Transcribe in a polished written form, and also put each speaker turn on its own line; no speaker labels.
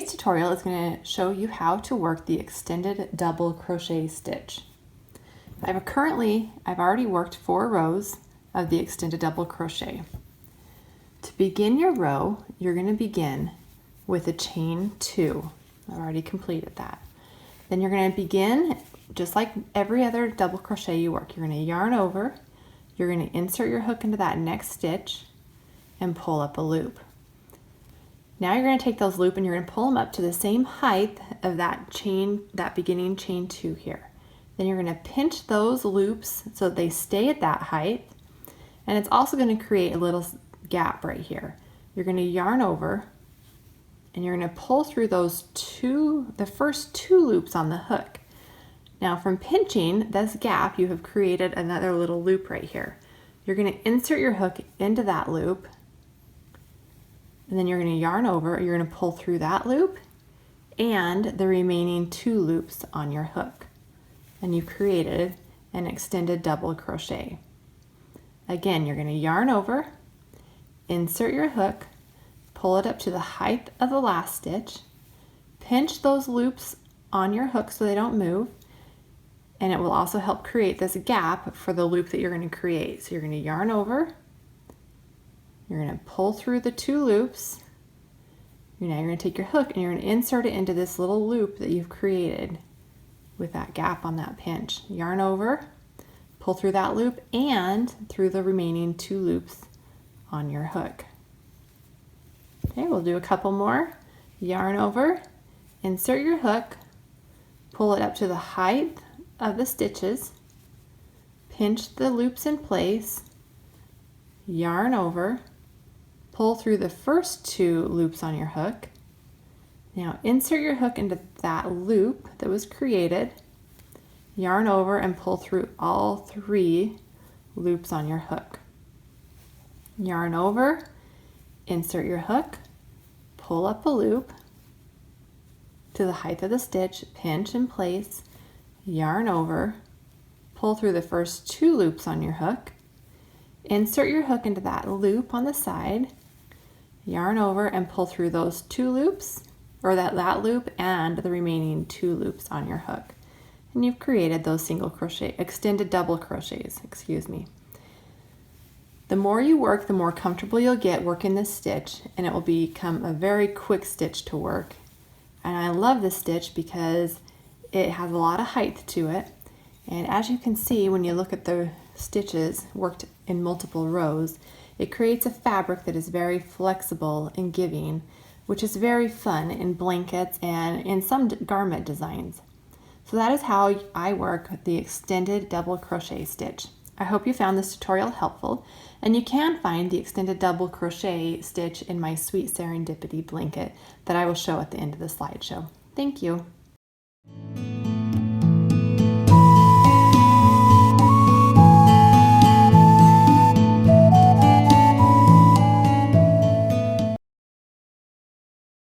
Today's tutorial is going to show you how to work the extended double crochet stitch. I've already worked 4 rows of the extended double crochet. To begin your row, you're going to begin with a chain 2. I've already completed that. Then you're going to begin just like every other double crochet you work. You're going to yarn over, you're going to insert your hook into that next stitch and pull up a loop. Now you're going to take those loops and you're going to pull them up to the same height of that chain, that beginning chain 2 here. Then you're going to pinch those loops so that they stay at that height, and it's also going to create a little gap right here. You're going to yarn over and you're going to pull through the first 2 loops on the hook. Now from pinching this gap, you have created another little loop right here. You're going to insert your hook into that loop, and then you're going to yarn over, you're going to pull through that loop and the remaining 2 loops on your hook. And you've created an extended double crochet. Again, you're going to yarn over, insert your hook, pull it up to the height of the last stitch, pinch those loops on your hook so they don't move, and it will also help create this gap for the loop that you're going to create. So you're going to yarn over, you're going to pull through the 2 loops. Now you're going to take your hook and you're going to insert it into this little loop that you've created with that gap on that pinch. Yarn over, pull through that loop and through the remaining 2 loops on your hook. Okay, we'll do a couple more. Yarn over, insert your hook, pull it up to the height of the stitches, pinch the loops in place, yarn over, pull through the first 2 loops on your hook. Now insert your hook into that loop that was created, yarn over and pull through all 3 loops on your hook. Yarn over, insert your hook, pull up a loop to the height of the stitch, pinch in place, yarn over, pull through the first 2 loops on your hook, insert your hook into that loop on the side, yarn over and pull through those 2 loops, or that loop and the remaining 2 loops on your hook. And you've created those extended double crochets, excuse me. The more you work, the more comfortable you'll get working this stitch, and it will become a very quick stitch to work. And I love this stitch because it has a lot of height to it. And as you can see, when you look at the stitches worked in multiple rows, it creates a fabric that is very flexible and giving, which is very fun in blankets and in some garment designs. So that is how I work the extended double crochet stitch. I hope you found this tutorial helpful, and you can find the extended double crochet stitch in my Sweet Serendipity blanket that I will show at the end of the slideshow. Thank you.